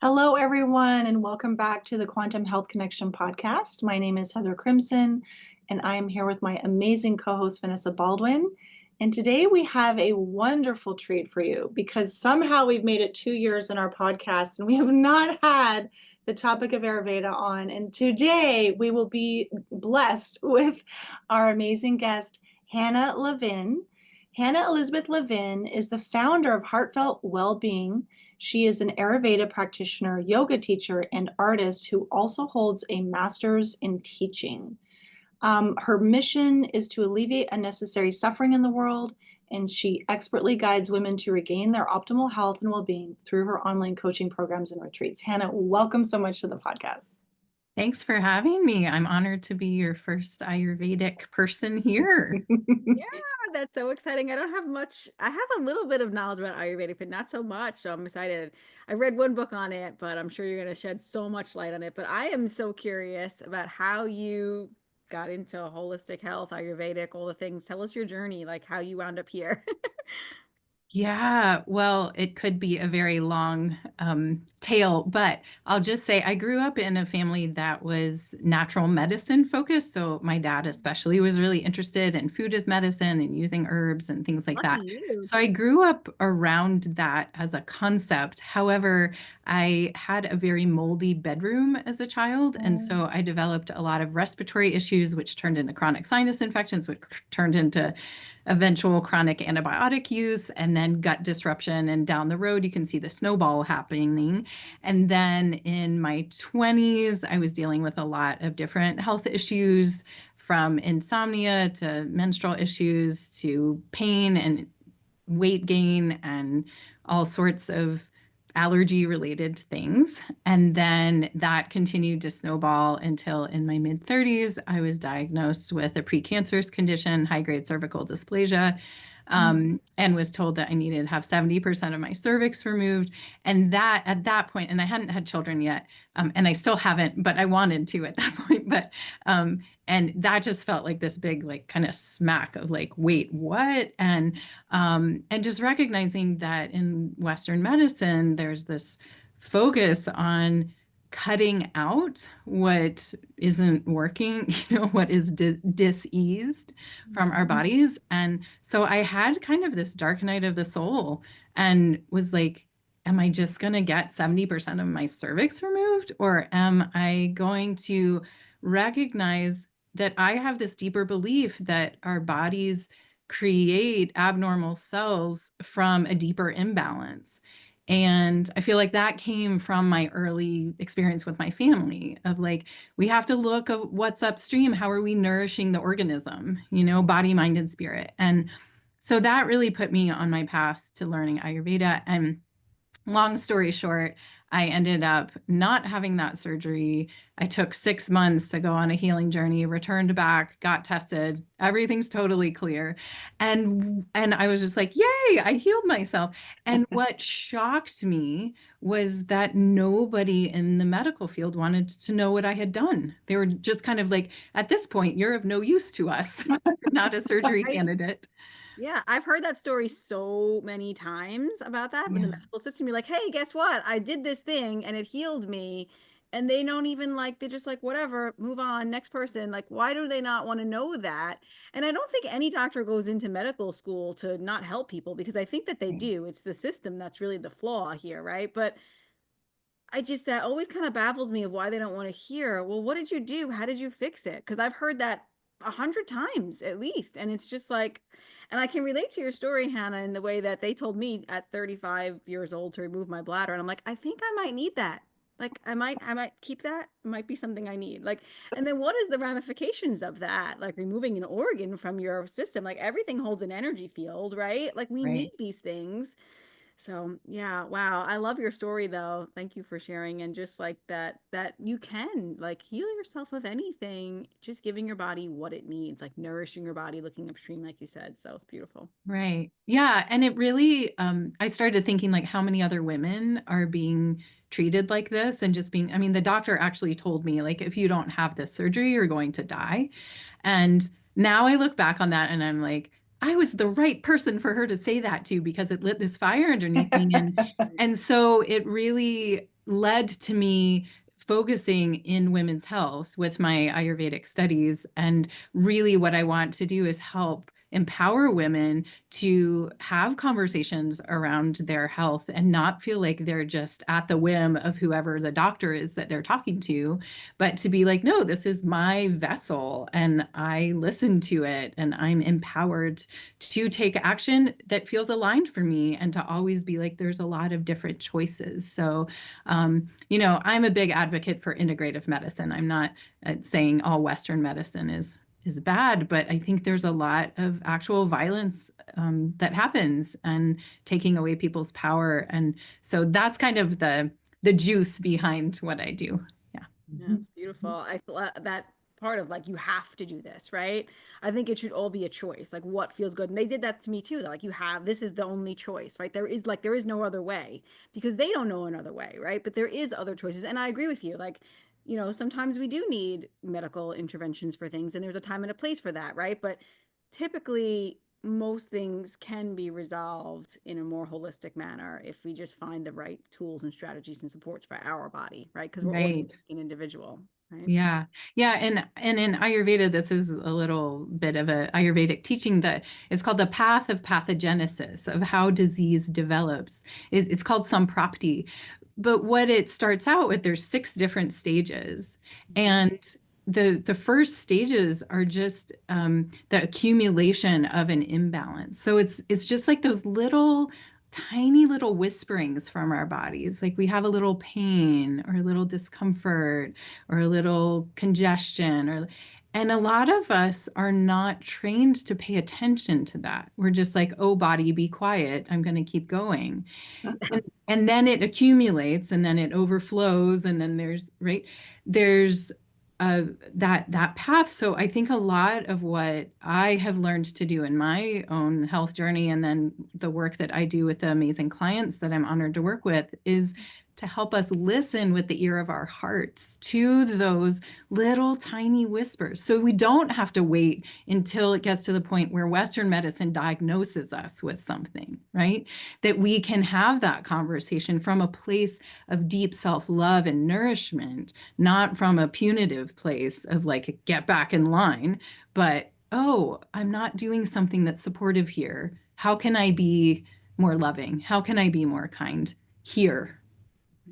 Hello, everyone, and welcome back to the Quantum Health Connection podcast. My name is Heather Crimson, and I am here with my amazing co host, Vanessa Baldwin. And today we have a wonderful treat for you because somehow we've made it 2 years in our podcast and we have not had the topic of Ayurveda on. And today we will be blessed with our amazing guest, Hannah Levin. Hannah Elizabeth Levin is the founder of Heartfelt Wellbeing. She is an Ayurveda practitioner, yoga teacher, and artist who also holds a master's in teaching. Her mission is to alleviate unnecessary suffering in the world, and she expertly guides women to regain their optimal health and well-being through her online coaching programs and retreats. Hannah, welcome so much to the podcast. Thanks for having me. I'm honored to be your first Ayurvedic person here. Yeah, that's so exciting. I don't have much. I have a little bit of knowledge about Ayurvedic, but not so much. So I'm excited. I read one book on it, but I'm sure you're going to shed so much light on it. But I am so curious about how you got into holistic health, Ayurvedic, all the things. Tell us your journey, like how you wound up here. Yeah, well, it could be a very long tale, but I'll just say I grew up in a family that was natural medicine focused. So my dad especially was really interested in food as medicine and using herbs and things like Lucky that. you. So I grew up around that as a concept. However, I had a very moldy bedroom as a child. And so I developed a lot of respiratory issues, which turned into chronic sinus infections, which turned into eventual chronic antibiotic use, and then gut disruption. And down the road, you can see the snowball happening. And then in my 20s, I was dealing with a lot of different health issues, from insomnia to menstrual issues to pain and weight gain and all sorts of allergy related things. And then that continued to snowball until in my mid 30s, I was diagnosed with a precancerous condition, high grade cervical dysplasia, and was told that I needed to have 70% of my cervix removed. And that at that point, and I hadn't had children yet, and I still haven't, but I wanted to at that point. But and that just felt like this big, like kind of smack of like, wait, what? And just recognizing that in Western medicine, there's this focus on cutting out what isn't working, what is diseased from our bodies. And so I had kind of this dark night of the soul and was like, am I just going to get 70% of my cervix removed? Or am I going to recognize that I have this deeper belief that our bodies create abnormal cells from a deeper imbalance? And I feel like that came from my early experience with my family of like, we have to look at what's upstream. How are we nourishing the organism, body, mind, and spirit? And so that really put me on my path to learning Ayurveda. And long story short, I ended up not having that surgery. I took 6 months to go on a healing journey, returned back, got tested. Everything's totally clear. And I was just like, yay, I healed myself. And what shocked me was that nobody in the medical field wanted to know what I had done. They were just kind of like, at this point, you're of no use to us. You're not a surgery Right. candidate. Yeah, I've heard that story so many times about that with the Yeah. medical system. You're like, hey, guess what? I did this thing and it healed me. And they don't even like, they're just like, whatever, move on, next person. Like, why do they not want to know that? And I don't think any doctor goes into medical school to not help people because I think that they do. It's the system that's really the flaw here, right? But that always kind of baffles me of why they don't want to hear, well, what did you do? How did you fix it? Because I've heard that 100 times at least. And it's just like, and I can relate to your story, Hannah, in the way that they told me at 35 years old to remove my bladder. And I'm like, I think I might need that. Like I might keep that. It might be something I need. Like, and then what is the ramifications of that? Like removing an organ from your system, like everything holds an energy field, right? Like we need Right. these things. So yeah, wow. I love your story though. Thank you for sharing. And just like that you can like heal yourself of anything, just giving your body what it needs, like nourishing your body, looking upstream, like you said. So it's beautiful. Right. Yeah. And it really, I started thinking like how many other women are being treated like this and just being, I mean, the doctor actually told me, like, if you don't have this surgery, you're going to die. And now I look back on that and I'm like, I was the right person for her to say that to because it lit this fire underneath me. And so it really led to me focusing in women's health with my Ayurvedic studies. And really what I want to do is help empower women to have conversations around their health and not feel like they're just at the whim of whoever the doctor is that they're talking to, but to be like, no, this is my vessel and I listen to it and I'm empowered to take action that feels aligned for me, and to always be like, there's a lot of different choices. So, I'm a big advocate for integrative medicine. I'm not saying all Western medicine is bad, but I think there's a lot of actual violence that happens and taking away people's power. And so that's kind of the juice behind what I do. Yeah. Yeah, it's beautiful. I that part of like you have to do this, right? I think it should all be a choice, like what feels good. And they did that to me too. Like this is the only choice, right? There is no other way because they don't know another way, right? But there is other choices. And I agree with you. Like, sometimes we do need medical interventions for things, and there's a time and a place for that, right? But typically most things can be resolved in a more holistic manner if we just find the right tools and strategies and supports for our body, right? Because we're all Right. an individual, right? Yeah. Yeah. And in Ayurveda, this is a little bit of a Ayurvedic teaching that is called the path of pathogenesis, of how disease develops. It's called samprapti. But what it starts out with, there's 6 different stages. And the first stages are just the accumulation of an imbalance. So it's just like those tiny little whisperings from our bodies. Like we have a little pain or a little discomfort or a little congestion, and a lot of us are not trained to pay attention to that. We're just like, oh, body, be quiet. I'm going to keep going. And then it accumulates and then it overflows. And then there's that path. So I think a lot of what I have learned to do in my own health journey, and then the work that I do with the amazing clients that I'm honored to work with, is to help us listen with the ear of our hearts to those little tiny whispers. So we don't have to wait until it gets to the point where Western medicine diagnoses us with something, right? That we can have that conversation from a place of deep self-love and nourishment, not from a punitive place of like, get back in line, but, oh, I'm not doing something that's supportive here. How can I be more loving? How can I be more kind here?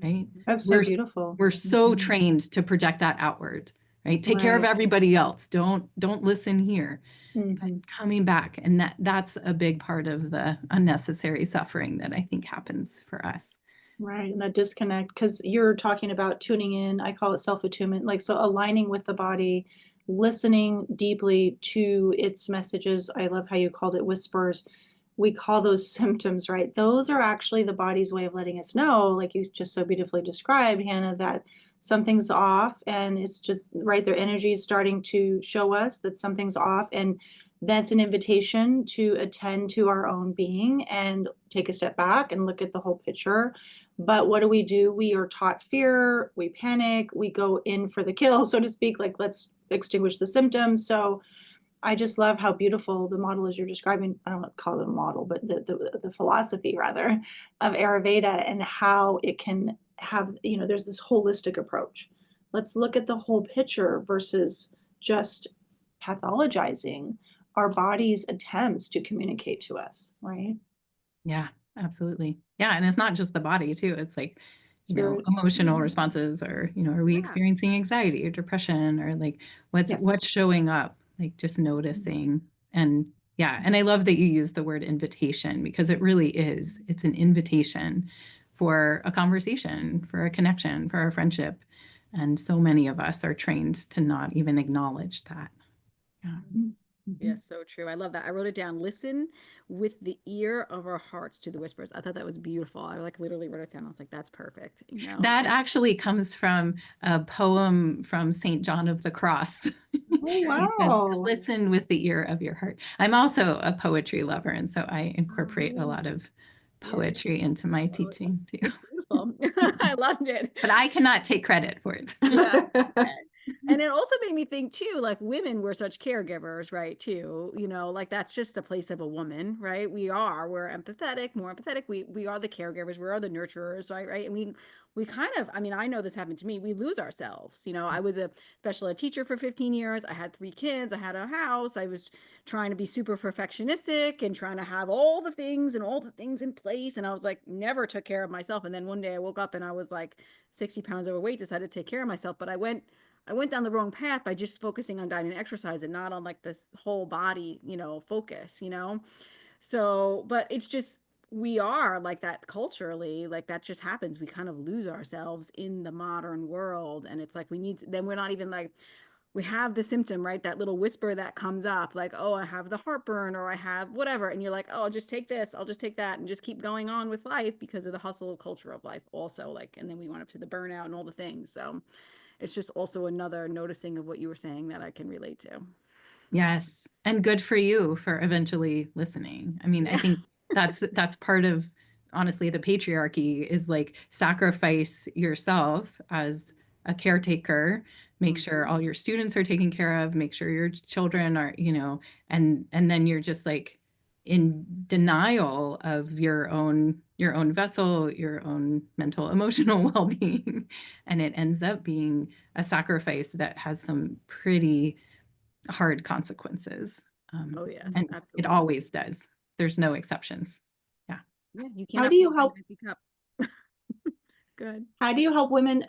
Right? That's so beautiful. We're so trained to project that outward, right? Take care of Right. everybody else. Don't listen here. But Mhm. coming back, and that's a big part of the unnecessary suffering that I think happens for us. Right, and that disconnect, because you're talking about tuning in, I call it self-attunement, like, so aligning with the body, listening deeply to its messages. I love how you called it whispers. We call those symptoms, right? Those are actually the body's way of letting us know, like you just so beautifully described, Hannah, that something's off, and it's just, right, their energy is starting to show us that something's off, and that's an invitation to attend to our own being and take a step back and look at the whole picture. But what do? We are taught fear, we panic, we go in for the kill, so to speak, like let's extinguish the symptoms. So I just love how beautiful the model is you're describing. I don't want to call it a model, but the philosophy rather of Ayurveda, and how it can have, there's this holistic approach. Let's look at the whole picture versus just pathologizing our body's attempts to communicate to us, right? Yeah, absolutely. Yeah. And it's not just the body too. It's like, Spirit. emotional responses, or, are we experiencing anxiety or depression, or like Yes. what's showing up, like just noticing. And yeah. And I love that you use the word invitation, because it really is. It's an invitation for a conversation, for a connection, for a friendship. And so many of us are trained to not even acknowledge that. Yeah. Yes, so true. I love that. I wrote it down. Listen with the ear of our hearts to the whispers. I thought that was beautiful. I like literally wrote it down. I was like, that's perfect. That actually comes from a poem from St. John of the Cross. Oh, He says to wow. listen with the ear of your heart. I'm also a poetry lover, and so I incorporate a lot of poetry into my teaching too. It's beautiful. I loved it. But I cannot take credit for it. Yeah. And it also made me think too, like women were such caregivers, right? Too, like that's just a place of a woman, right? We're empathetic, more empathetic. We are the caregivers, we are the nurturers, right? Right. And we kind of, I mean, I know this happened to me. We lose ourselves. I was a special ed teacher for 15 years. I had 3 kids. I had a house. I was trying to be super perfectionistic and trying to have all the things and all the things in place. And I was like, never took care of myself. And then one day I woke up and I was like 60 pounds overweight, decided to take care of myself. But I went down the wrong path by just focusing on diet and exercise and not on like this whole body, focus. So, but it's just, we are like that culturally, like that just happens. We kind of lose ourselves in the modern world. And it's like, then we're not even like, we have the symptom, right? That little whisper that comes up, like, oh, I have the heartburn or I have whatever. And you're like, oh, I'll just take this, I'll just take that, and just keep going on with life because of the hustle culture of life also. Like, and then we went up to the burnout and all the things. So it's just also another noticing of what you were saying that I can relate to. Yes. And good for you for eventually listening. I mean, I think that's part of, honestly, the patriarchy is like sacrifice yourself as a caretaker, make sure all your students are taken care of, make sure your children are, and then you're just like in denial of your own vessel, your own mental, emotional well-being. And it ends up being a sacrifice that has some pretty hard consequences. Oh yes, and absolutely. It always does. There's no exceptions. Yeah. Yeah, you How cannot do you pour from help? an empty cup. Good. How do you help women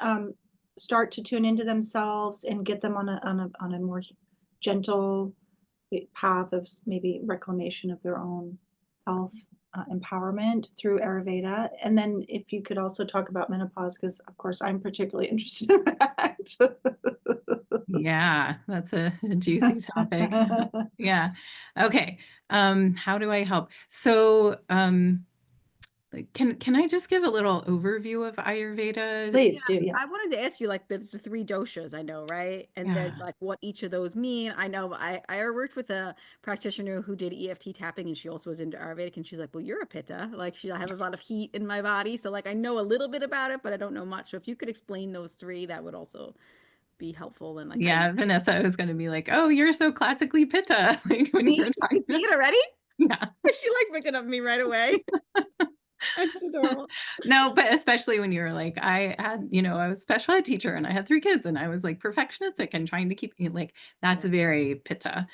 start to tune into themselves and get them on a more gentle path of maybe reclamation of their own health, empowerment through Ayurveda? And then if you could also talk about menopause, because of course I'm particularly interested in that. Yeah, that's a juicy topic. Yeah. Okay. How do I help? So, can I just give a little overview of Ayurveda? Please do, yeah. I wanted to ask you, like, there's the 3 doshas, I know, right? And then Yeah. like what each of those mean. I know I worked with a practitioner who did EFT tapping, and she also was into Ayurvedic, and she's like, well, you're a pitta. Like, I have a lot of heat in my body. So like I know a little bit about it, but I don't know much. So if you could explain those 3, that would also be helpful. And like Yeah, Vanessa was going to be like, oh, you're so classically pitta. Like when me, you're you talking. can see it already? Yeah. She like picked it up me right away. That's adorable. No, but especially when you're like, I had, I was a special ed teacher and I had 3 kids and I was like perfectionistic and trying to keep like, that's very pitta.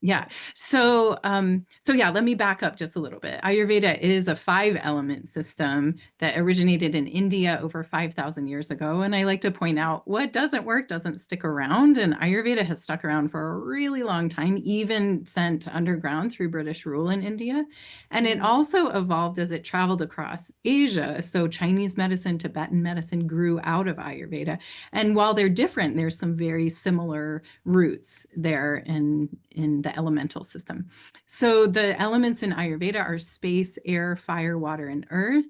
Yeah. So yeah, let me back up just a little bit. Ayurveda is a 5-element system that originated in India over 5,000 years ago. And I like to point out what doesn't work doesn't stick around. And Ayurveda has stuck around for a really long time, even sent underground through British rule in India. And it also evolved as it traveled across Asia. So Chinese medicine, Tibetan medicine grew out of Ayurveda. And while they're different, there's some very similar roots there in the elemental system. So the elements in Ayurveda are space, air, fire, water, and earth.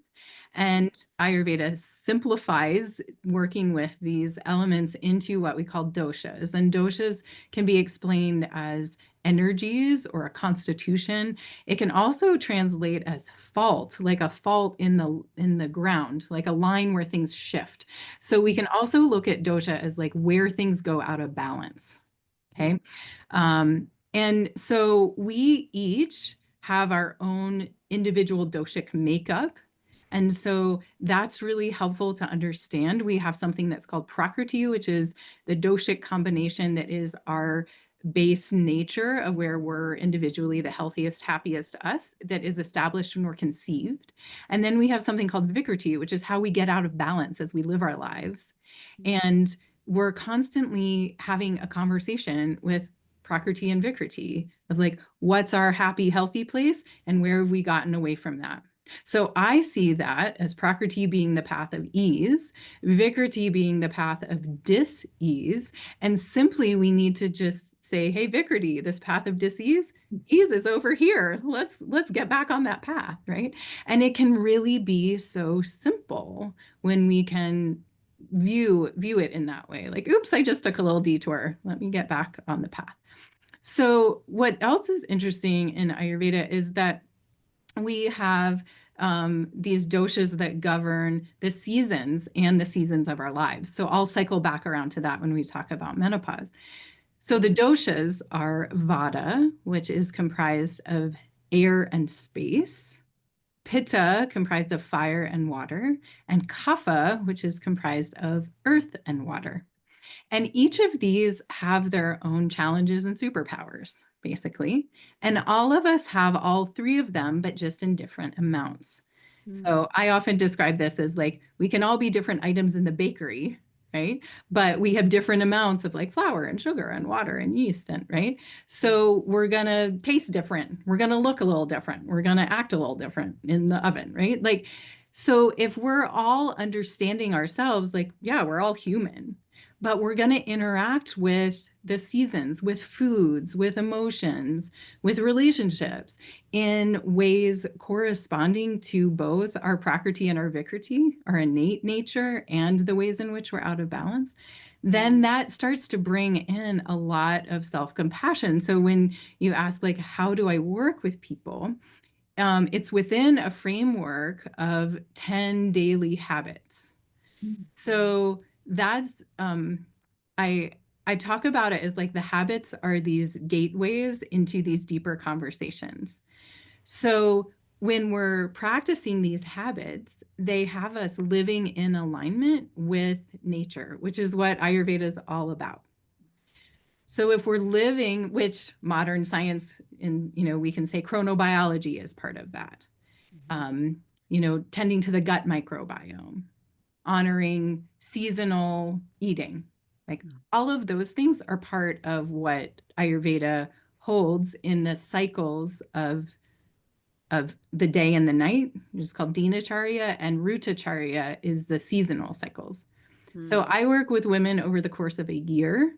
And Ayurveda simplifies working with these elements into what we call doshas. And doshas can be explained as energies or a constitution. It can also translate as fault, like a fault in the ground, like a line where things shift. So we can also look at dosha as like where things go out of balance. Okay. And so we each have our own individual doshic makeup. And so that's really helpful to understand. We have something that's called Prakriti, which is the doshic combination that is our base nature of where we're individually the healthiest, happiest us, that is established when we're conceived. And then we have something called Vikriti, which is how we get out of balance as we live our lives. And we're constantly having a conversation with Prakriti and Vikriti of like, what's our happy, healthy place and where have we gotten away from that? So I see that as Prakriti being the path of ease, Vikriti being the path of dis-ease, and simply we need to just say, hey, Vikriti, this path of dis-ease, ease is over here. Let's get back on that path, right? And it can really be so simple when we can view it in that way. Like, oops, I just took a little detour. Let me get back on the path. So what else is interesting in Ayurveda is that we have these doshas that govern the seasons and the seasons of our lives. So I'll cycle back around to that when we talk about menopause. So the doshas are Vata, which is comprised of air and space, Pitta, comprised of fire and water, and Kapha, which is comprised of earth and water. And each of these have their own challenges and superpowers, basically. And all of us have all three of them, but just in different amounts. So I often describe this as like we can all be different items in the bakery, right? But we have different amounts of like flour and sugar and water and yeast, and right. So we're gonna taste different. We're gonna look a little different. We're gonna act a little different in the oven, right? Like, so if we're all understanding ourselves, like, yeah, we're all human, but we're gonna interact with the seasons, with foods, with emotions, with relationships in ways corresponding to both our prakriti and our vikriti, our innate nature, and the ways in which we're out of balance, then that starts to bring in a lot of self-compassion. So when you ask, like, how do I work with people? It's within a framework of 10 daily habits. So that's I talk about it as like the habits are these gateways into these deeper conversations. So when we're practicing these habits, they have us living in alignment with nature, which is what Ayurveda is all about. So if we're living, which modern science, and we can say chronobiology is part of that, tending to the gut microbiome, honoring seasonal eating. Like all of those things are part of what Ayurveda holds in the cycles of the day and the night, which is called dinacharya, and rutacharya is the seasonal cycles. So I work with women over the course of a year,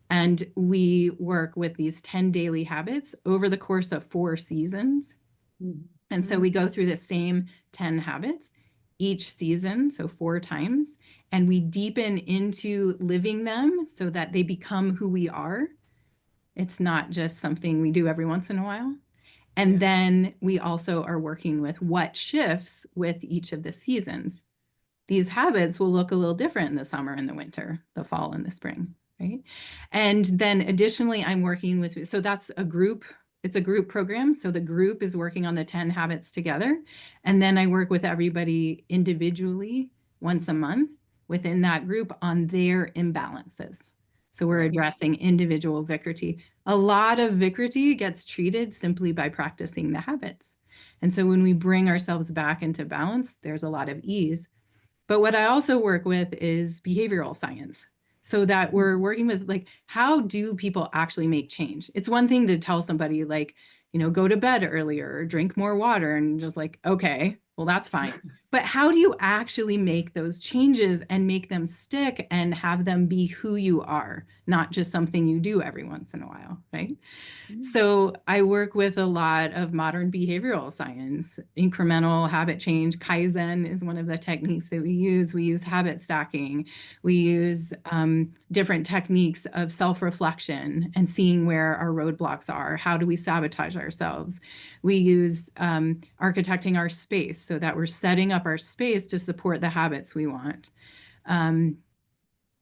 and we work with these 10 daily habits over the course of 4 seasons. And so we go through the same 10 habits each season, so 4 times, and we deepen into living them so that they become who we are. It's not just something we do every once in a while. And then we also are working with what shifts with each of the seasons. These habits will look a little different in the summer and the winter, the fall and the spring, right? And then additionally, I'm working with, so that's a group. It's a group program. So the group is working on the 10 habits together. And then I work with everybody individually once a month within that group on their imbalances. So we're addressing individual vikriti. A lot of vikriti gets treated simply by practicing the habits. And so when we bring ourselves back into balance, there's a lot of ease. But what I also work with is behavioral science, so that we're working with, like, how do people actually make change? It's one thing to tell somebody, like, go to bed earlier or drink more water, and just like, okay, well, that's fine. But how do you actually make those changes and make them stick and have them be who you are, not just something you do every once in a while, right? So I work with a lot of modern behavioral science, incremental habit change. Kaizen is one of the techniques that we use. We use habit stacking. We use different techniques of self-reflection and seeing where our roadblocks are. How do we sabotage ourselves? We use architecting our space so that we're setting up our space to support the habits we want.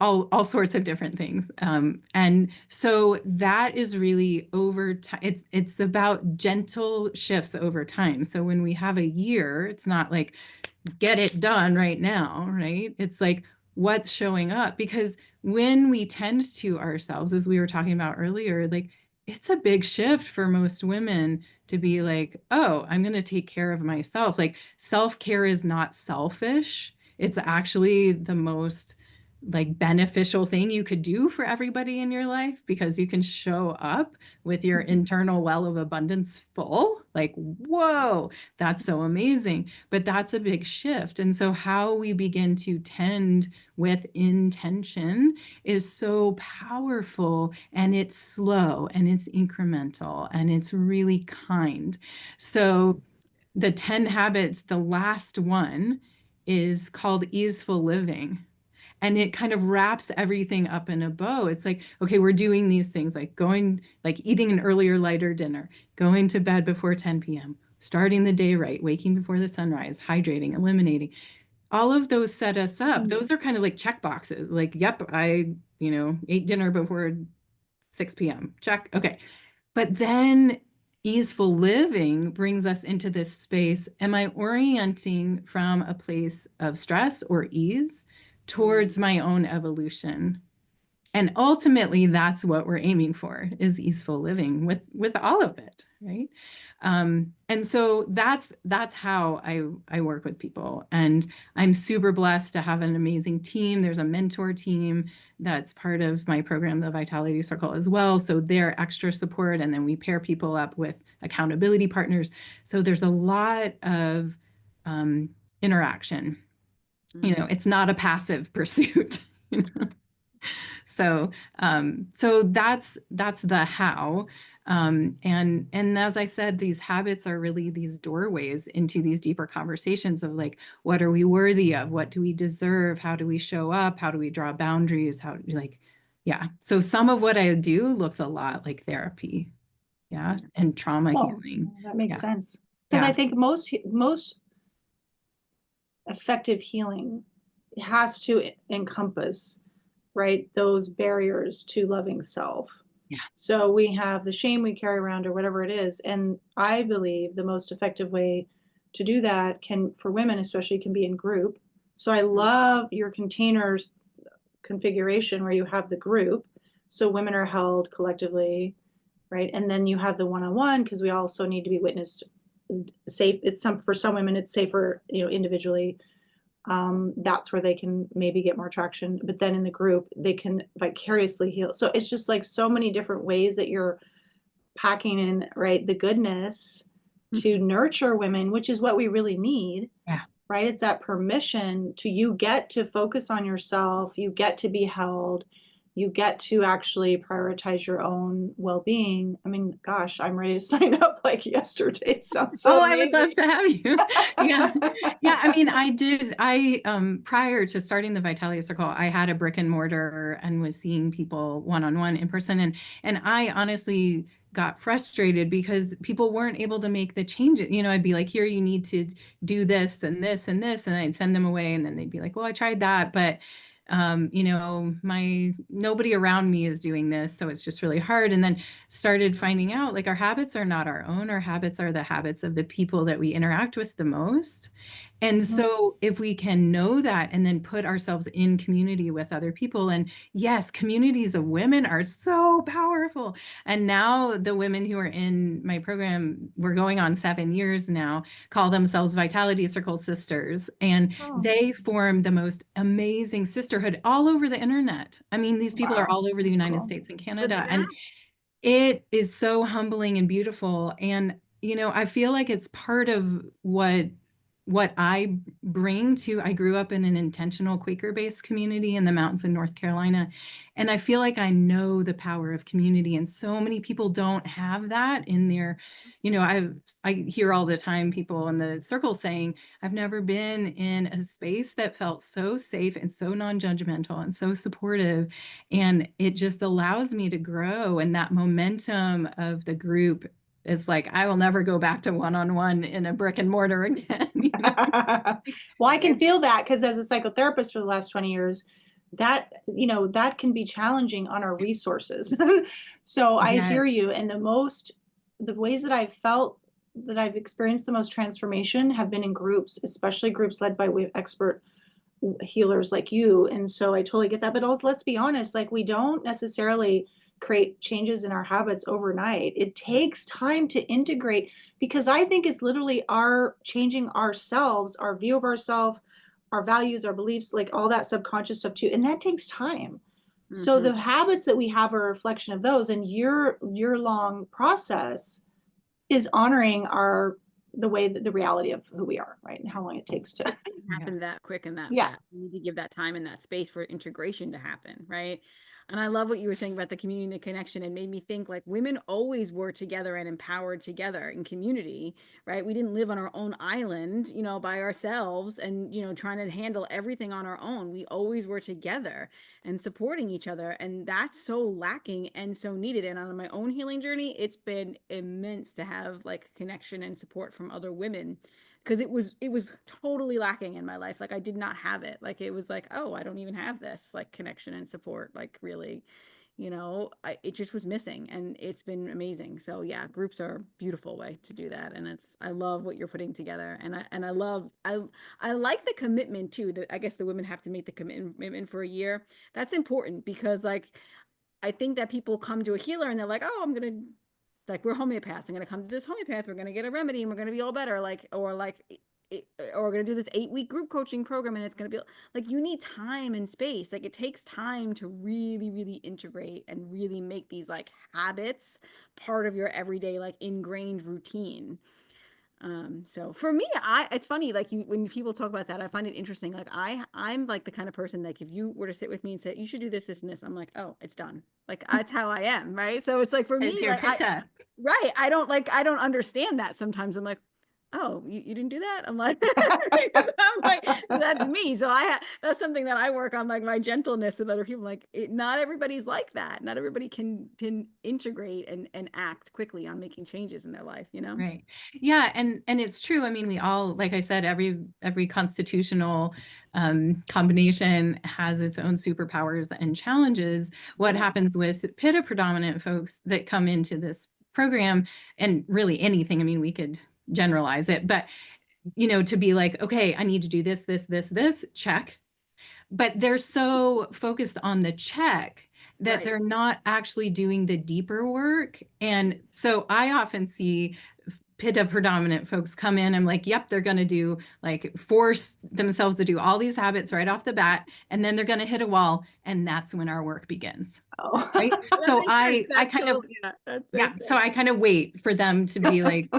All sorts of different things. And so that is really over time. It's about gentle shifts over time. So when we have a year, it's not like, get it done right now, right? It's like, what's showing up? Because when we tend to ourselves, as we were talking about earlier, like, it's a big shift for most women to be like, oh, I'm going to take care of myself. Like, self-care is not selfish. It's actually the most like beneficial thing you could do for everybody in your life, because you can show up with your internal well of abundance full. Like, whoa, that's so amazing. But that's a big shift. And so how we begin to tend with intention is so powerful, and it's slow, and it's incremental, and it's really kind. So the 10 habits, the last one is called easeful living. And it kind of wraps everything up in a bow. It's like, okay, we're doing these things, like eating an earlier, lighter dinner, going to bed before 10 p.m., starting the day right, waking before the sunrise, hydrating, eliminating. All of those set us up. Those are kind of like check boxes. Like, yep, I, ate dinner before 6 p.m. Check. Okay. But then easeful living brings us into this space. Am I orienting from a place of stress or ease towards my own evolution? And ultimately, that's what we're aiming for, is easeful living with all of it, right? And so that's how I work with people. And I'm super blessed to have an amazing team. There's a mentor team that's part of my program, the Vitality Circle, as well. So they're extra support. And then we pair people up with accountability partners. So there's a lot of interaction. It's not a passive pursuit. So that's the how. And as I said, these habits are really these doorways into these deeper conversations of like, what are we worthy of? What do we deserve? How do we show up? How do we draw boundaries? Yeah. So some of what I do looks a lot like therapy. Yeah. And trauma healing. That makes sense. Because I think most effective healing has to encompass, right, those barriers to loving self. Yeah. So we have the shame we carry around or whatever it is. And I believe the most effective way to do that for women especially, can be in group. So I love your containers configuration where you have the group. So women are held collectively, right? And then you have the one-on-one, because we also need to be witnessed safe. For some women, it's safer, individually. That's where they can maybe get more traction, but then in the group they can vicariously heal. So it's just like so many different ways that you're packing in, right, the goodness to nurture women, which is what we really need. Yeah. Right? It's that permission you get to focus on yourself, you get to be held, you get to actually prioritize your own well-being. I mean, gosh, I'm ready to sign up like yesterday. It sounds so amazing. I would love to have you. Yeah. Yeah. I mean, prior to starting the Vitality Circle, I had a brick and mortar and was seeing people one-on-one in person. And I honestly got frustrated because people weren't able to make the changes. I'd be like, here, you need to do this and this and this. And I'd send them away. And then they'd be like, well, I tried that, but nobody around me is doing this. So it's just really hard. And then started finding out like our habits are not our own. Our habits are the habits of the people that we interact with the most. And so if we can know that and then put ourselves in community with other people, and yes, communities of women are so powerful. And now the women who are in my program, we're going on 7 years now, call themselves Vitality Circle Sisters. And they form the most amazing sisterhood all over the internet. I mean, these people are all over the United States and Canada. And it is so humbling and beautiful. And, I feel like it's part of what I bring to. I grew up in an intentional Quaker-based community in the mountains in North Carolina. And I feel like I know the power of community. And so many people don't have that in their, I hear all the time people in the circle saying, I've never been in a space that felt so safe and so non-judgmental and so supportive. And it just allows me to grow. And that momentum of the group is like, I will never go back to one-on-one in a brick and mortar again. Well, I can feel that because as a psychotherapist for the last 20 years, that can be challenging on our resources. So I hear you. And the ways that I've felt that I've experienced the most transformation have been in groups, especially groups led by expert healers like you. And so I totally get that. But also, let's be honest, like we don't necessarily create changes in our habits overnight. It takes time to integrate, because I think it's literally changing ourselves, our view of ourselves, our values, our beliefs, like all that subconscious stuff too. And that takes time. So the habits that we have are a reflection of those, and your long process is honoring the way that the reality of who we are, right? And how long it takes to happen that quick and that fast. You need to give that time and that space for integration to happen, right? And I love what you were saying about the community and the connection. It made me think like women always were together and empowered together in community, right? We didn't live on our own island, you know, by ourselves and, you know, trying to handle everything on our own. We always were together and supporting each other. And that's so lacking and so needed. And on my own healing journey, it's been immense to have like connection and support from other women, because it was totally lacking in my life. Like I did not have it. Like it was like, oh, I don't even have this like connection and support. Like really, you know, it just was missing, and it's been amazing. So yeah, groups are a beautiful way to do that, and I love what you're putting together, and I like the commitment too. That I guess the women have to make the commitment for a year. That's important because like I think that people come to a healer and they're like, oh, I'm gonna, like, we're homeopaths. I'm going to come to this homeopath. We're going to get a remedy and we're going to be all better. Like, or we're going to do this 8-week group coaching program. And it's going to be like, you need time and space. Like it takes time to really, really integrate and really make these like habits part of your everyday, like ingrained routine. So for me, it's funny, like when people talk about that, I find it interesting. Like I'm like the kind of person that if you were to sit with me and say, you should do this, this, and this, I'm like, oh, it's done. Like that's how I am. Right. So it's like for It's me, your like pitta. right. I don't understand that sometimes. I'm like, oh, you didn't do that? I'm like, I'm like, that's me. So that's something that I work on, like my gentleness with other people. Like not everybody's like that. Not everybody can integrate and act quickly on making changes in their life, you know? Right. Yeah. And it's true. I mean, we all, like I said, every constitutional combination has its own superpowers and challenges. What happens with pitta predominant folks that come into this program, and really anything, I mean, we could generalize it, but you know, to be like, okay, I need to do this, this, check. But they're so focused on the check that Right. they're not actually doing the deeper work. And so I often see pitta predominant folks come in. I'm like, yep, they're going to do like force themselves to do all these habits right off the bat. And then they're going to hit a wall. And that's when our work begins. Oh. Right. So I That's kind of, yeah, so I kind of wait for them to be like,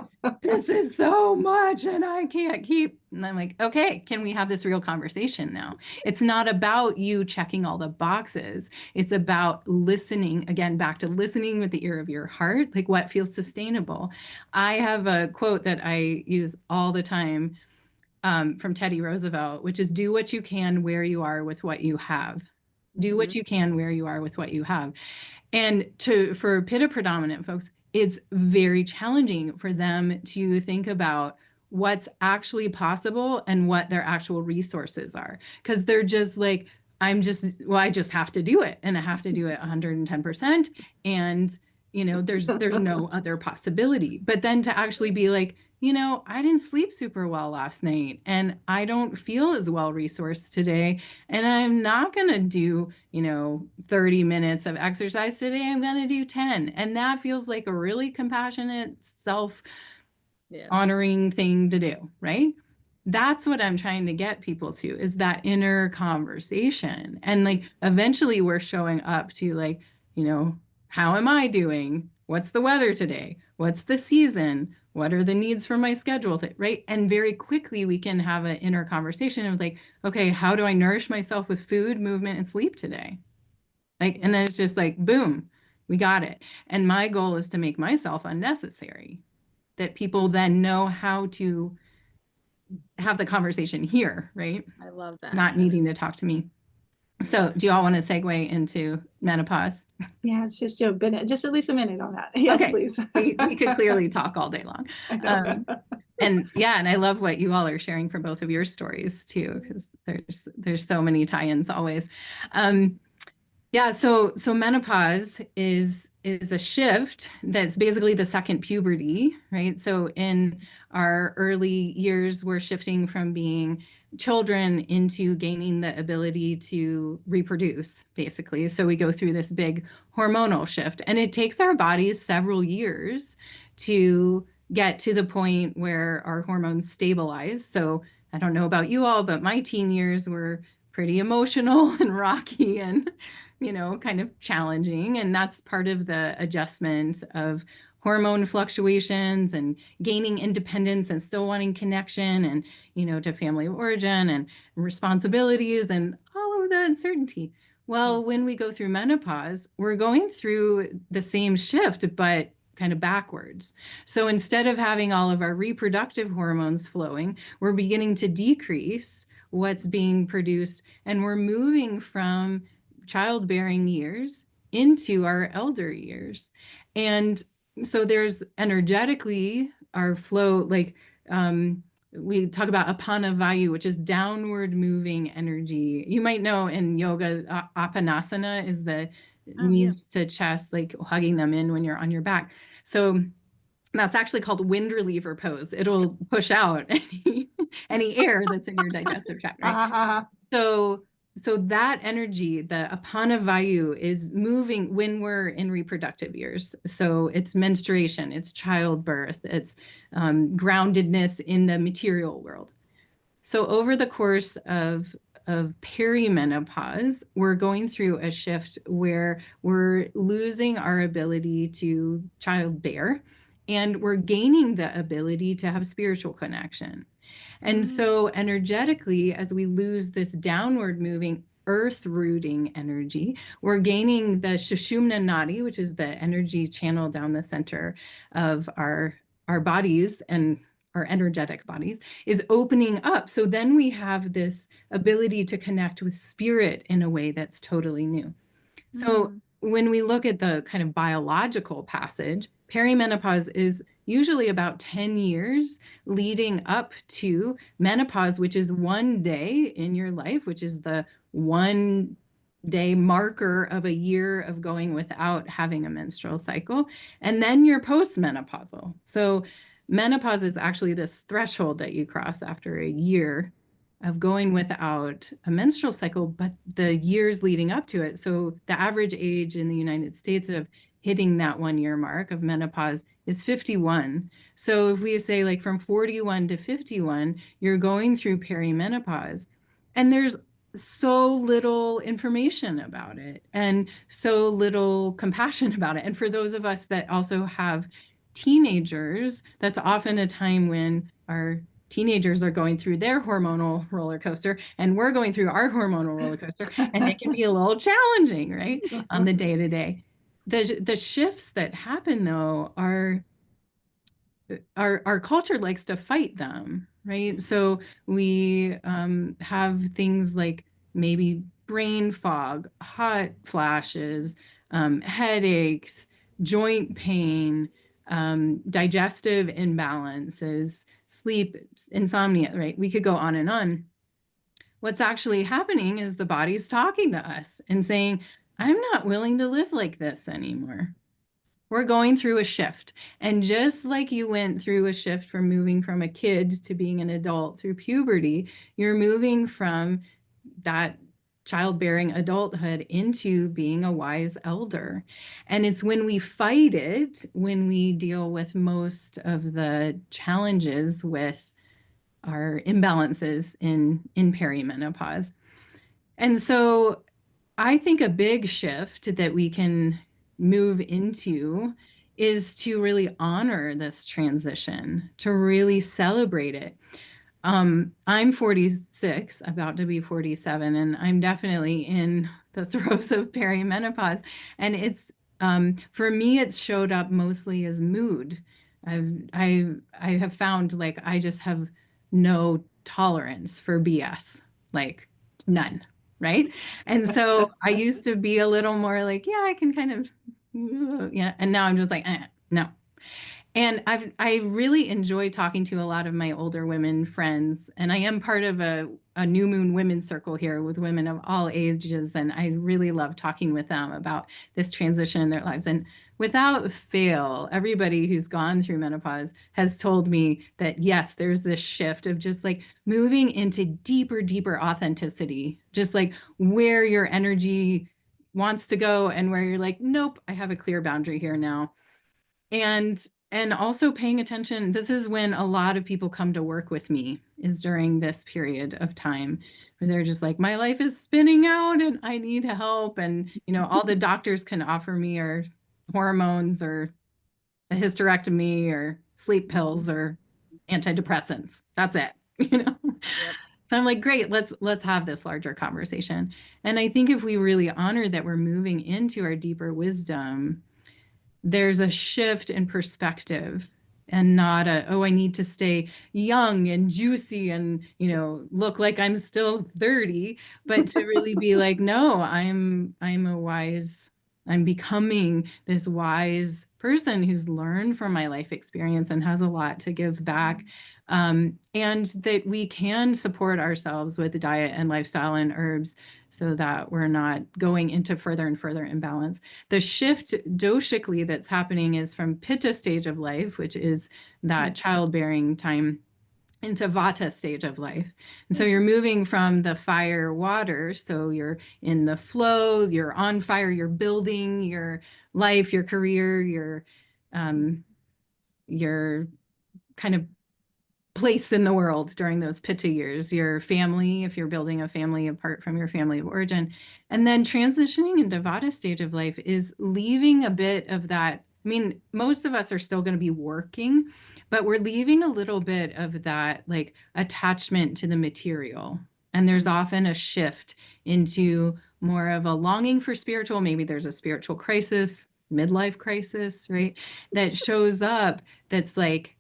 this is so much and I can't keep. And I'm like, okay, can we have this real conversation now? It's not about you checking all the boxes. It's about listening, again, back to listening with the ear of your heart, like what feels sustainable. I have a quote that I use all the time from Teddy Roosevelt, which is do what you can where you are with what you have. Do what you can where you are with what you have. And for pitta predominant folks, it's very challenging for them to think about what's actually possible and what their actual resources are. Because they're just like, I just have to do it. And I have to do it 110%. And, you know, there's no other possibility. But then to actually be like, you know, I didn't sleep super well last night and I don't feel as well resourced today. And I'm not going to do, you know, 30 minutes of exercise today. I'm going to do 10. And that feels like a really compassionate, self-honoring thing to do, right? That's what I'm trying to get people to, is that inner conversation. And like eventually we're showing up to like, you know, how am I doing? What's the weather today? What's the season? What are the needs for my schedule, right? And very quickly we can have an inner conversation of like, okay, how do I nourish myself with food, movement, and sleep today? Like, and then it's just like, boom, we got it. And my goal is to make myself unnecessary, that people then know how to have the conversation here, right? I love that. Not needing to talk to me. So do you all want to segue into menopause? Yeah, it's just just at least a minute on that. Yes, okay. please. we could clearly talk all day long. And yeah, and I love what you all are sharing from both of your stories too, because there's so many tie-ins always. Yeah, so menopause is a shift that's basically the second puberty, right? So in our early years, we're shifting from being children into gaining the ability to reproduce, basically. So we go through this big hormonal shift, and it takes our bodies several years to get to the point where our hormones stabilize. So I don't know about you all, but my teen years were pretty emotional and rocky and, you know, kind of challenging. And that's part of the adjustment of hormone fluctuations and gaining independence and still wanting connection and, you know, to family of origin and responsibilities and all of the uncertainty. Well, when we go through menopause, we're going through the same shift, but kind of backwards. So instead of having all of our reproductive hormones flowing, we're beginning to decrease what's being produced, and we're moving from childbearing years into our elder years. And so there's energetically our flow, like we talk about apana vayu, which is downward moving energy. You might know in yoga, apanasana is the knees to chest, like hugging them in when you're on your back. So that's actually called wind reliever pose. It'll push out any air that's in your digestive tract, right? So that energy, the apana vayu, is moving when we're in reproductive years. So it's menstruation, it's childbirth, it's groundedness in the material world. So over the course of perimenopause, we're going through a shift where we're losing our ability to childbear, and we're gaining the ability to have spiritual connection. And so energetically, as we lose this downward moving earth rooting energy, we're gaining the Sushumna Nadi, which is the energy channel down the center of our bodies, and our energetic bodies is opening up. So then we have this ability to connect with spirit in a way that's totally new. So when we look at the kind of biological passage, perimenopause is usually about 10 years leading up to menopause, which is one day in your life, which is the one day marker of a year of going without having a menstrual cycle. And then you're postmenopausal. So menopause is actually this threshold that you cross after a year of going without a menstrual cycle, but the years leading up to it. So the average age in the United States of hitting that 1 year mark of menopause is 51. So if we say like from 41 to 51, you're going through perimenopause, and there's so little information about it and so little compassion about it. And for those of us that also have teenagers, that's often a time when our teenagers are going through their hormonal roller coaster, and we're going through our hormonal roller coaster, and it can be a little challenging, right, on the day to day. The shifts that happen, though, are our culture likes to fight them, right? So we have things like maybe brain fog, hot flashes, headaches, joint pain, digestive imbalances, sleep, insomnia, right? We could go on and on. What's actually happening is the body's talking to us and saying, I'm not willing to live like this anymore. We're going through a shift. And just like you went through a shift from moving from a kid to being an adult through puberty, you're moving from that childbearing adulthood into being a wise elder. And it's when we fight it, when we deal with most of the challenges with our imbalances in perimenopause. And so I think a big shift that we can move into is to really honor this transition, to really celebrate it. I'm 46, about to be 47, and I'm definitely in the throes of perimenopause. And it's for me, it's showed up mostly as mood. I have found like I just have no tolerance for BS, like none, right? And so I used to be a little more like, yeah, I can kind of, yeah, and now I'm just like, no. And I really enjoy talking to a lot of my older women friends, and I am part of a New Moon Women's Circle here with women of all ages, and I really love talking with them about this transition in their lives. And without fail, everybody who's gone through menopause has told me that yes, there's this shift of just like moving into deeper, deeper authenticity, just like where your energy wants to go and where you're like, nope, I have a clear boundary here now. And also paying attention. This is when a lot of people come to work with me, is during this period of time where they're just like, my life is spinning out and I need help. And, you know, all the doctors can offer me are hormones or a hysterectomy or sleep pills or antidepressants. That's it, you know? Yep. So I'm like, great, let's have this larger conversation. And I think if we really honor that we're moving into our deeper wisdom, there's a shift in perspective and not a, oh, I need to stay young and juicy and, look like I'm still 30, but to really be like, no, I'm becoming this wise person who's learned from my life experience and has a lot to give back. And that we can support ourselves with the diet and lifestyle and herbs so that we're not going into further and further imbalance. The shift doshically that's happening is from pitta stage of life, which is that childbearing time, into vata stage of life. And so you're moving from the fire water. So you're in the flow, you're on fire, you're building your life, your career, your kind of place in the world during those pitta years, your family, if you're building a family apart from your family of origin. And then transitioning into vata stage of life is leaving a bit of that. I mean, most of us are still going to be working, but we're leaving a little bit of that like attachment to the material. And there's often a shift into more of a longing for spiritual. Maybe there's a spiritual crisis, midlife crisis, right? That shows up that's like,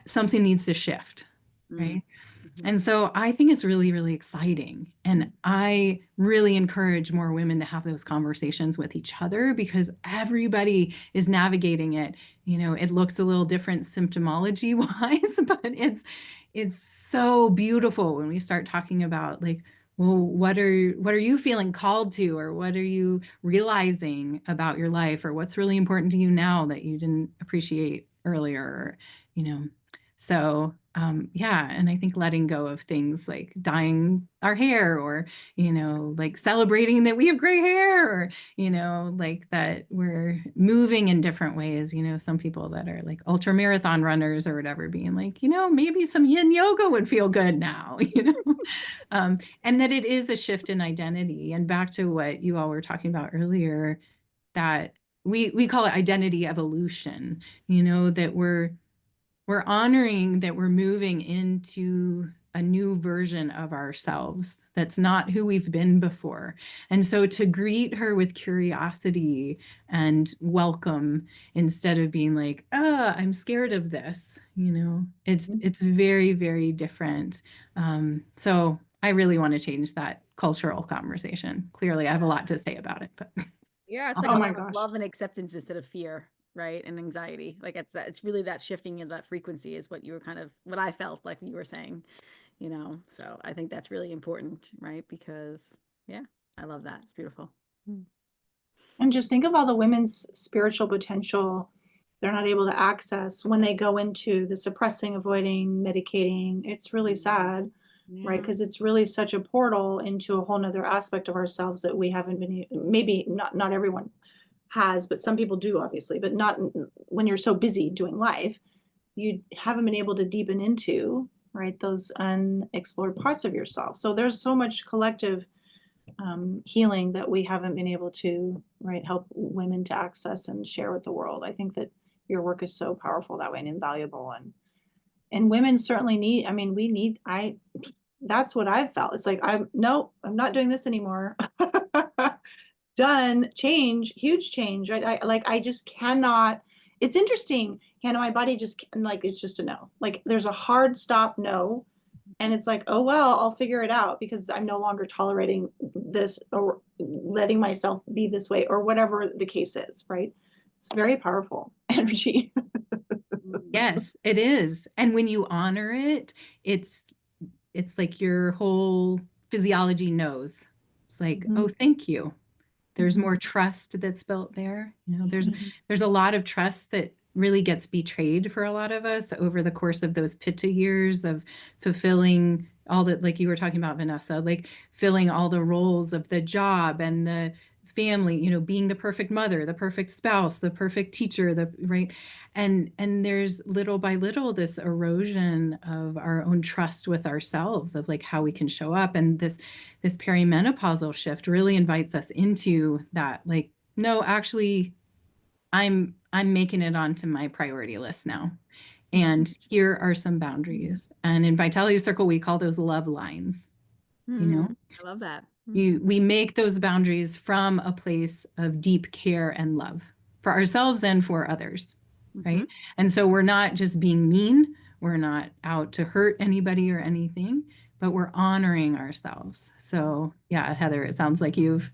something needs to shift, right? And so I think it's really, really exciting. And I really encourage more women to have those conversations with each other because everybody is navigating it. It looks a little different symptomology wise, but it's so beautiful when we start talking about like, well, what are you feeling called to, or what are you realizing about your life, or what's really important to you now that you didn't appreciate earlier, so yeah, and I think letting go of things like dyeing our hair, or like celebrating that we have gray hair, or like that we're moving in different ways. Some people that are like ultra marathon runners or whatever being like, maybe some yin yoga would feel good now. And that it is a shift in identity. And back to what you all were talking about earlier, that we call it identity evolution, that we're honoring that we're moving into a new version of ourselves that's not who we've been before. And so to greet her with curiosity and welcome, instead of being like, I'm scared of this, it's very, very different. So I really want to change that cultural conversation. Clearly, I have a lot to say about it, but yeah, it's like oh a my lot of gosh. love and acceptance instead of fear, right? And anxiety. Like it's really that shifting in that frequency is what you were what I felt like you were saying, So I think that's really important, right? Because yeah, I love that. It's beautiful. And just think of all the women's spiritual potential they're not able to access when they go into the suppressing, avoiding, medicating. It's really sad, right? Because it's really such a portal into a whole nother aspect of ourselves that we haven't been, maybe not everyone has, but some people do, obviously, but not when you're so busy doing life, you haven't been able to deepen into, right, those unexplored parts of yourself. So there's so much collective healing that we haven't been able to, right, help women to access and share with the world. I think that your work is so powerful that way and invaluable, and women certainly need, I mean, we need, that's what I've felt. It's like, I'm not doing this anymore. Done. Change, huge change, right? I just cannot. It's interesting, Hannah, my body just like, it's just a no. Like there's a hard stop no. And it's like, oh, well, I'll figure it out because I'm no longer tolerating this or letting myself be this way or whatever the case is, right? It's very powerful energy. yes, it is. And when you honor it, it's like your whole physiology knows. It's like, oh, thank you. There's more trust that's built there. There's a lot of trust that really gets betrayed for a lot of us over the course of those pitta years of fulfilling all that, like you were talking about, Vanessa, like filling all the roles of the job and the family, being the perfect mother, the perfect spouse, the perfect teacher, the right. And there's little by little this erosion of our own trust with ourselves, of like how we can show up. And this perimenopausal shift really invites us into that, like, no, actually, I'm making it onto my priority list now. And here are some boundaries. And in Vitality Circle, we call those love lines. You know, I love that. we make those boundaries from a place of deep care and love for ourselves and for others, right? And so we're not just being mean, we're not out to hurt anybody or anything, but we're honoring ourselves. So yeah, Heather, it sounds like you've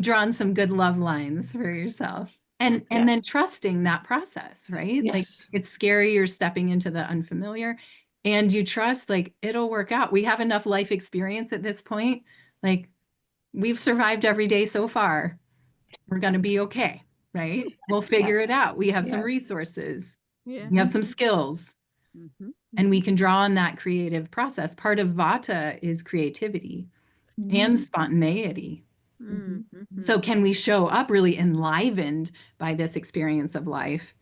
drawn some good love lines for yourself. And then trusting that process, right? Like Yes. it's scary, you're stepping into the unfamiliar, and you trust like it'll work out. We have enough life experience at this point. Like we've survived every day so far. We're going to be okay, right? We'll figure it Yes. out. We have some Yes. resources. Yeah. We have some skills. And we can draw on that creative process. Part of Vata is creativity and spontaneity. So can we show up really enlivened by this experience of life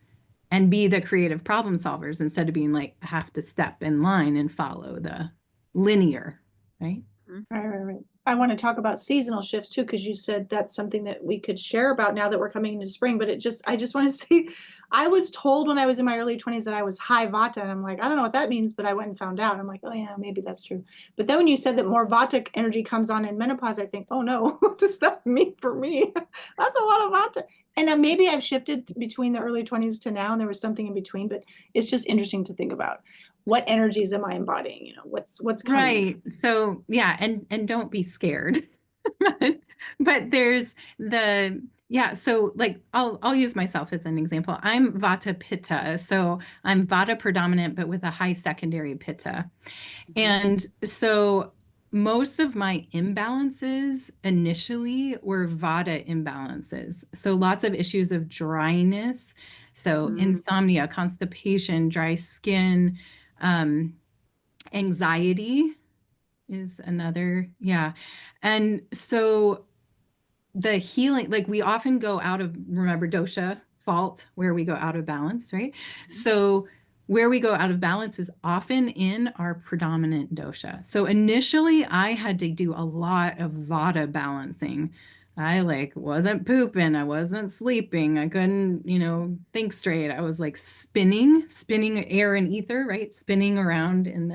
and be the creative problem solvers instead of being like, have to step in line and follow the linear, right? Right. I want to talk about seasonal shifts too, because you said that's something that we could share about now that we're coming into spring. But I just want to say, I was told when I was in my early 20s that I was high Vata, and I'm like, I don't know what that means, but I went and found out. I'm like, oh yeah, maybe that's true. But then when you said that more Vata energy comes on in menopause, I think, oh no, what does that mean for me? That's a lot of Vata. And then maybe I've shifted between the early 20s to now, and there was something in between, but it's just interesting to think about. What energies am I embodying? You know, what's coming? Right. So yeah, and don't be scared. But there's so like I'll use myself as an example. I'm Vata Pitta, so I'm Vata predominant, but with a high secondary Pitta. And so most of my imbalances initially were Vata imbalances. So lots of issues of dryness, so insomnia, constipation, dry skin, anxiety is another. Yeah. And so the healing, like we often go out of, remember dosha, fault, where we go out of balance, right? So where we go out of balance is often in our predominant dosha. So initially I had to do a lot of Vata balancing. I like wasn't pooping, I wasn't sleeping, I couldn't, think straight. I was like spinning air and ether, right? Spinning around in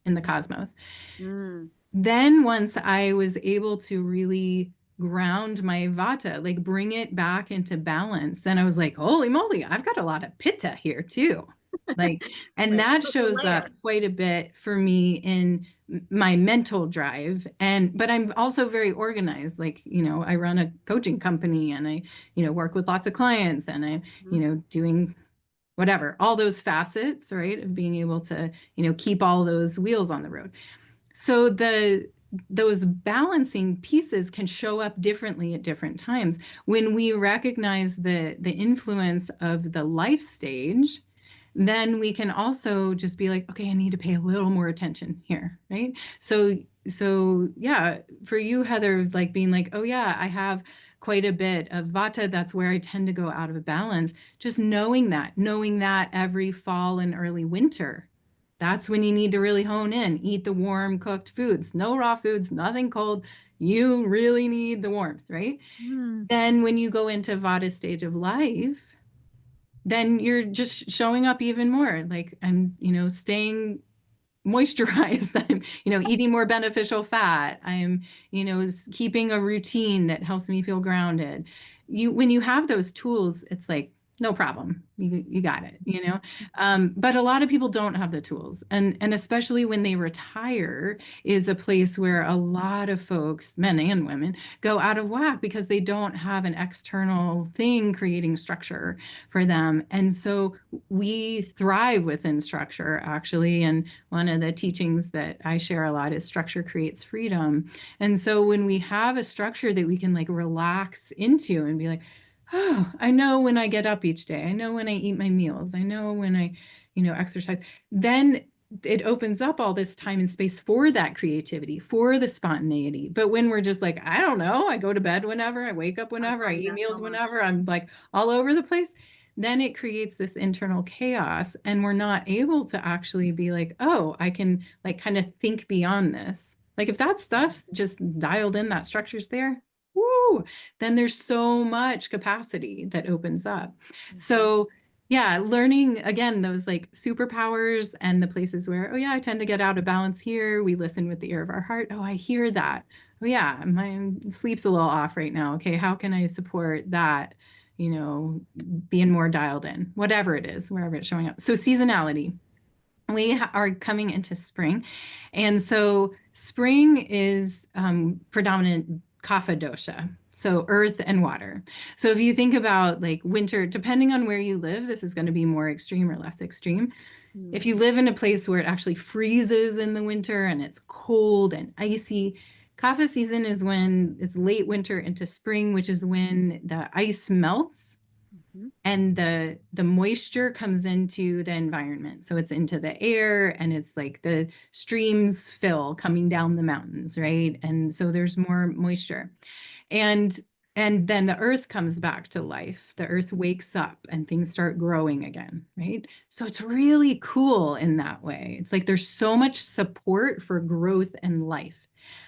the cosmos. Then once I was able to really ground my Vata, like bring it back into balance, then I was like, holy moly, I've got a lot of Pitta here too. Like, and that shows up quite a bit for me in my mental drive. But I'm also very organized. Like, I run a coaching company and I, work with lots of clients and I'm, doing whatever, all those facets, right, of being able to, keep all those wheels on the road. So those balancing pieces can show up differently at different times. When we recognize the influence of the life stage, then we can also just be like, okay, I need to pay a little more attention here, right? So yeah, for you, Heather, like being like, oh yeah, I have quite a bit of Vata, that's where I tend to go out of balance. Just knowing that every fall and early winter, that's when you need to really hone in. Eat the warm cooked foods, no raw foods, nothing cold. You really need the warmth, right? Then when you go into Vata stage of life, then you're just showing up even more. Like I'm, staying moisturized. I'm, eating more beneficial fat. I'm, keeping a routine that helps me feel grounded. When you have those tools, it's like, no problem. You got it, but a lot of people don't have the tools. And especially when they retire is a place where a lot of folks, men and women, go out of whack because they don't have an external thing creating structure for them. And so we thrive within structure, actually. And one of the teachings that I share a lot is structure creates freedom. And so when we have a structure that we can like relax into and be like, oh, I know when I get up each day. I know when I eat my meals. I know when I, exercise. Then it opens up all this time and space for that creativity, for the spontaneity. But when we're just like, I don't know, I go to bed whenever, I wake up whenever, I eat meals whenever, I'm like all over the place, then it creates this internal chaos. And we're not able to actually be like, oh, I can like kind of think beyond this. Like if that stuff's just dialed in, that structure's there, woo, then there's so much capacity that opens up. So Yeah, learning again those like superpowers and the places where, oh yeah, I tend to get out of balance here. We listen with the ear of our heart. Oh, I hear that. Oh yeah, my sleep's a little off right now. Okay, how can I support that? You know, being more dialed in, whatever it is, wherever it's showing up. So seasonality. We are coming into spring. And so spring is predominant kapha dosha, so earth and water. So if you think about like winter, depending on where you live, this is going to be more extreme or less extreme. If you live in a place where it actually freezes in the winter and it's cold and icy, kapha season is when it's late winter into spring, which is when the ice melts Mhm. and the moisture comes into the environment, so it's into the air, and it's like the streams fill coming down the mountains, right? And so there's more moisture, and then the earth comes back to life. The earth wakes up and things start growing again, right? So it's really cool in that way. It's like there's so much support for growth and life.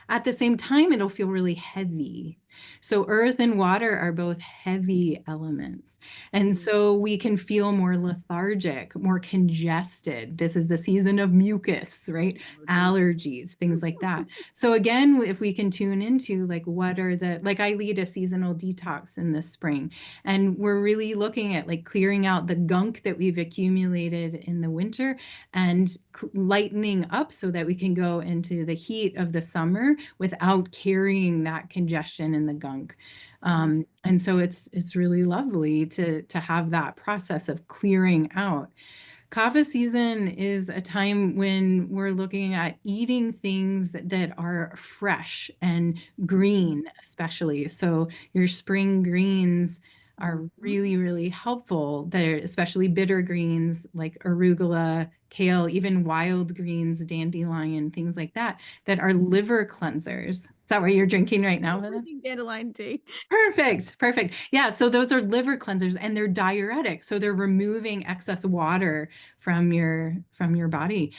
At the same time, it'll feel really heavy. So earth and water are both heavy elements. And so we can feel more lethargic, more congested. This is the season of mucus, right? Allergies, things like that. So again, if we can tune into like what are the, like I lead a seasonal detox in the spring, and we're really looking at like clearing out the gunk that we've accumulated in the winter and lightening up so that we can go into the heat of the summer without carrying that congestion in the gunk. And so it's really lovely to have that process of clearing out. Kapha season is a time when we're looking at eating things that are fresh and green, especially. So your spring greens are really, really helpful. They're especially bitter greens like arugula, kale, even wild greens, dandelion, things like that, that are liver cleansers. Is that what you're drinking right now, Vanessa? Drinking dandelion tea. Perfect. Perfect. Yeah. So those are liver cleansers and they're diuretic. So they're removing excess water from your body.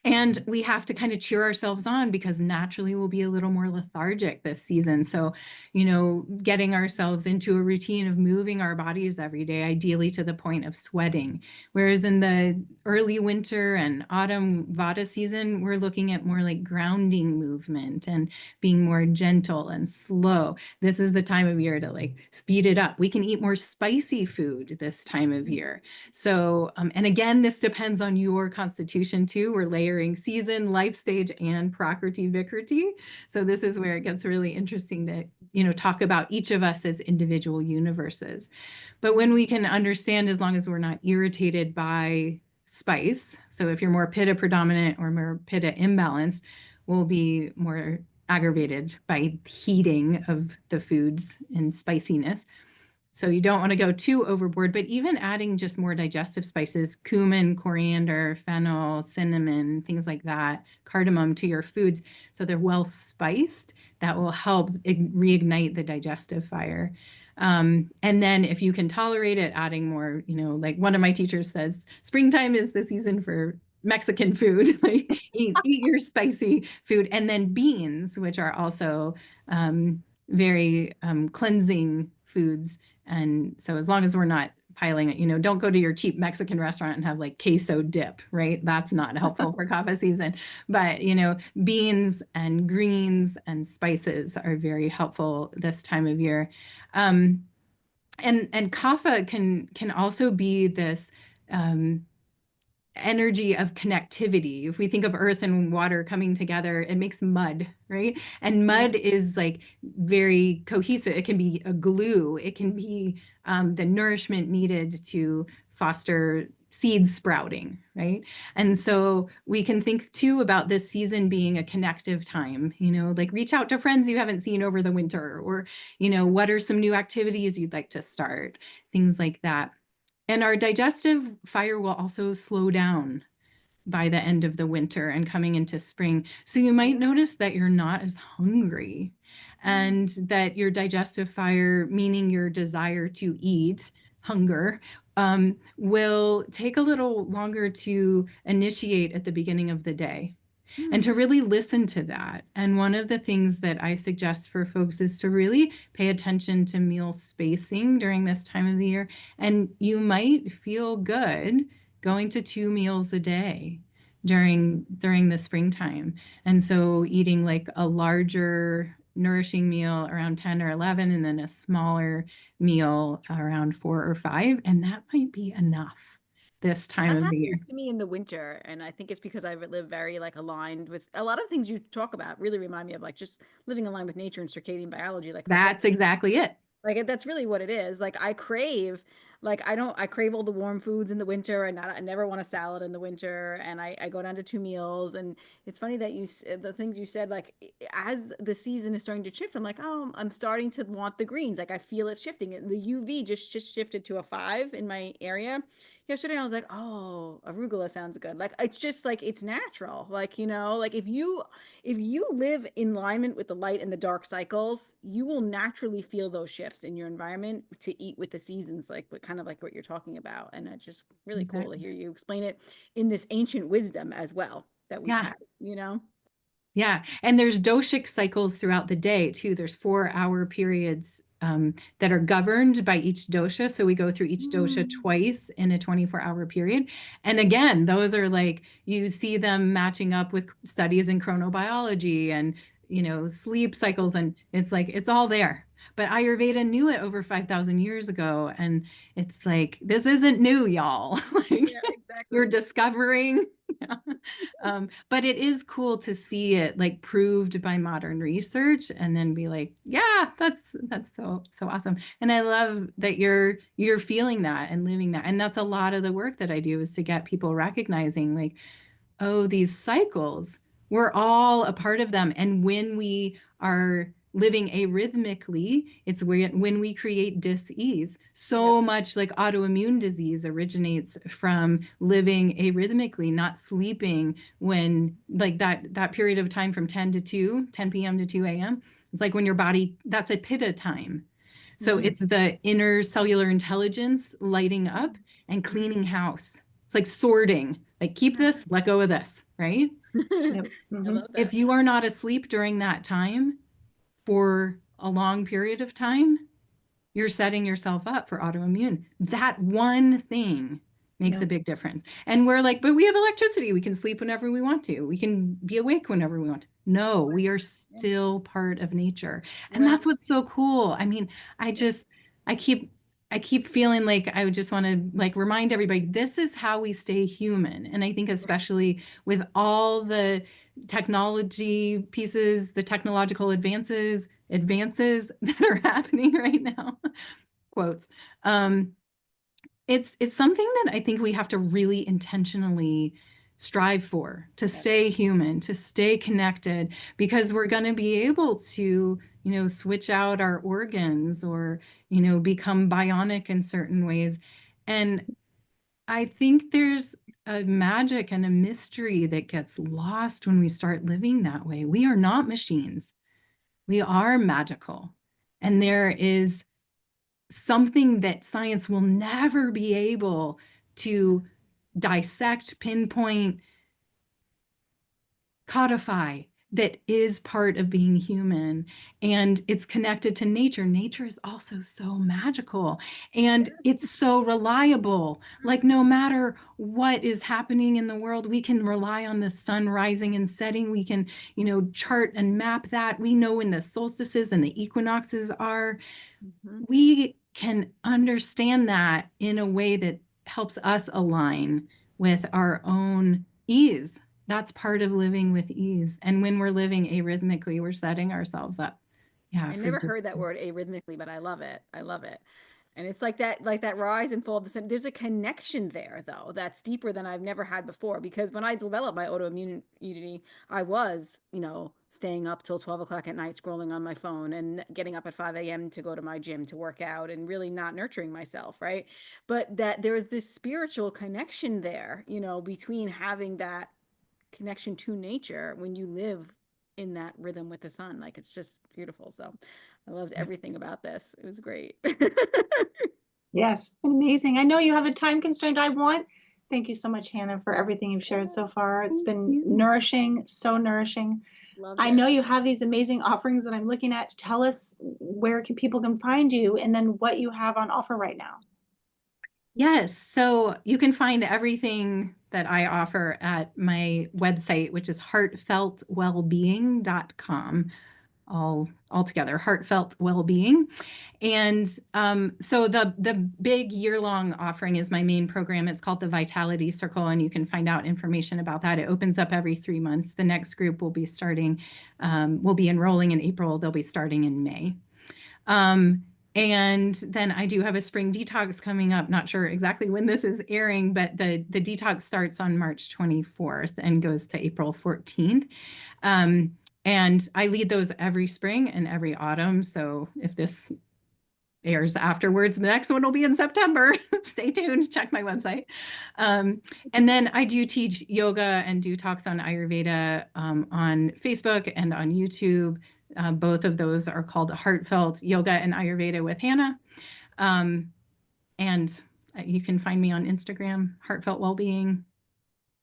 And we have to kind of cheer ourselves on because naturally we'll be a little more lethargic this season. So, you know, getting ourselves into a routine of moving our bodies every day, ideally to the point of sweating. Whereas in the early winter and autumn Vata season, we're looking at more like grounding movement and being more gentle and slow. This is the time of year to like speed it up. We can eat more spicy food this time of year. So, and again, this depends on your constitution too. We're layering season, life stage, and prakriti vikriti. So this is where it gets really interesting to, you know, talk about each of us as individual universes. But when we can understand, as long as we're not irritated by spice, so if you're more pitta predominant or more pitta imbalanced, we'll be more aggravated by heating of the foods and spiciness. So you don't want to go too overboard, but even adding just more digestive spices, cumin, coriander, fennel, cinnamon, things like that, cardamom to your foods, so they're well spiced, that will help reignite the digestive fire. And then if you can tolerate it, adding more, you know, like one of my teachers says, springtime is the season for Mexican food. Like eat your spicy food. And then beans, which are also very cleansing foods. And so as long as we're not piling it, you know, don't go to your cheap Mexican restaurant and have like queso dip, right? That's not helpful for kapha season. But, you know, beans and greens and spices are very helpful this time of year. And kapha can also be this energy of connectivity. If we think of earth and water coming together, it makes mud, right? And mud is like very cohesive. It can be a glue. It can be the nourishment needed to foster seed sprouting, right? And so we can think too about this season being a connective time, you know, like reach out to friends you haven't seen over the winter, or, you know, what are some new activities you'd like to start, things like that. And our digestive fire will also slow down by the end of the winter and coming into spring. So you might notice that you're not as hungry and that your digestive fire, meaning your desire to eat, hunger, will take a little longer to initiate at the beginning of the day. and to really listen to that. And one of the things that I suggest for folks is to really pay attention to meal spacing during this time of the year. And you might feel good going to 2 meals a day during the springtime. And so eating like a larger nourishing meal around 10 or 11 and then a smaller meal around 4 or 5, and that might be enough this time That of the year. happens to me in the winter, and I think it's because I live very like aligned with a lot of things you talk about. Really remind me of like just living aligned with nature and circadian biology. Like my body, That's exactly it. like that's really what it is. Like I crave, like I crave all the warm foods in the winter, and I never want a salad in the winter. And I go down to 2 meals, and it's funny that the things you said, like as the season is starting to shift, I'm like, oh, I'm starting to want the greens. Like I feel it shifting. And the UV just shifted to a 5 in my area yesterday. I was like, oh, arugula sounds good. Like it's just like it's natural. Like like if you live in alignment with the light and the dark cycles, you will naturally feel those shifts in your environment to eat with the seasons, like what kind of like what you're talking about. And it's just really cool to Exactly. hear you explain it in this ancient wisdom as well that we've Yeah. had. Yeah. And there's doshic cycles throughout the day too. There's 4-hour periods that are governed by each dosha. So we go through each dosha Mm. twice in a 24-hour period. And again, those are like, you see them matching up with studies in chronobiology and, sleep cycles. And it's like, it's all there. But Ayurveda knew it over 5,000 years ago. And it's like, this isn't new, y'all. Like, Yeah, you're exactly. discovering. Yeah. But it is cool to see it like proved by modern research and then be like, yeah, that's so awesome. And I love that you're feeling that and living that. And that's a lot of the work that I do, is to get people recognizing like, oh, these cycles, we're all a part of them. And when we are living arrhythmically, it's when we create dis-ease. Yep. So much like autoimmune disease originates from living arrhythmically, not sleeping when like that period of time from 10 p.m. to 2 a.m. It's like when your body, that's a pitta time. So Mm-hmm. it's the inner cellular intelligence lighting up and cleaning house. It's like sorting, like keep this, let go of this, right? Yep. I Hmm. love If that. you are not asleep during that time for a long period of time, you're setting yourself up for autoimmune. That one thing makes a Yep. big difference. And we're like, but we have electricity. We can sleep whenever we want to. We can be awake whenever we want to. No, we are Yeah. still part of nature. And Well, that's what's so cool. I mean, I yeah. just, I keep, I keep feeling like I just want to like remind everybody this is how we stay human. And I think especially with all the technology pieces, the technological advances that are happening right now, quotes. Um, it's something that I think we have to really intentionally strive for, to Yeah. stay human, to stay connected, because we're going to be able to, switch out our organs or, become bionic in certain ways. And I think there's a magic and a mystery that gets lost when we start living that way. We are not machines. We are magical. And there is something that science will never be able to dissect, pinpoint, codify, that is part of being human. And it's connected to nature. Nature is also so magical and it's so reliable. Like no matter what is happening in the world, we can rely on the sun rising and setting. We can, chart and map that. We know when the solstices and the equinoxes are. Mm-hmm. We can understand that in a way that helps us align with our own ease. That's part of living with ease. And when we're living arrhythmically, we're setting ourselves up. Yeah, I for never just heard that word arrhythmically, but I love it. I love it. And it's like that rise and fall of the sun. There's a connection there, though, that's deeper than I've never had before. Because when I developed my autoimmunity, I was, staying up till 12 o'clock at night, scrolling on my phone and getting up at 5 a.m. to go to my gym to work out and really not nurturing myself, right? But that there is this spiritual connection there, between having that connection to nature when you live in that rhythm with the sun. Like it's just beautiful. So I loved everything about this. It was great. Yes, amazing. I know you have a time constraint. I want Thank you so much, Hannah, for everything you've shared so far. It's Thank been you. nourishing, so nourishing. Loved I it. know you have these amazing offerings that I'm looking at. Tell us where people can find you and then what you have on offer right now. Yes, so you can find everything that I offer at my website, which is heartfeltwellbeing.com, all together, heartfelt well-being. And so the big year-long offering is my main program. It's called the Vitality Circle, and you can find out information about that. It opens up every 3 months. The next group will be starting, will be enrolling in April. They'll be starting in May. And then I do have a spring detox coming up. Not sure exactly when this is airing, but the detox starts on March 24th and goes to April 14th. And I lead those every spring and every autumn. So if this airs afterwards, the next one will be in September. Stay tuned, check my website. And then I do teach yoga and do talks on Ayurveda on Facebook and on YouTube. Both of those are called Heartfelt Yoga and Ayurveda with Hannah. And you can find me on Instagram, Heartfelt Wellbeing.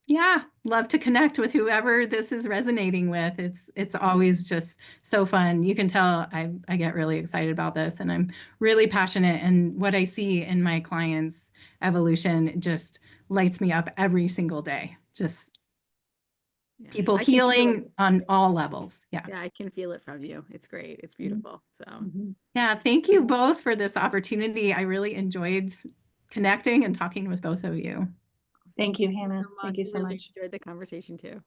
Yeah, love to connect with whoever this is resonating with. It's always just so fun. You can tell I get really excited about this, and I'm really passionate. And what I see in my clients' evolution just lights me up every single day. Just people healing on all levels. Yeah. Yeah, I can feel it from you. It's great. It's beautiful. So yeah, thank you both for this opportunity. I really enjoyed connecting and talking with both of you. Thank you, Hannah. So much. Thank you so Really much. enjoyed the conversation too.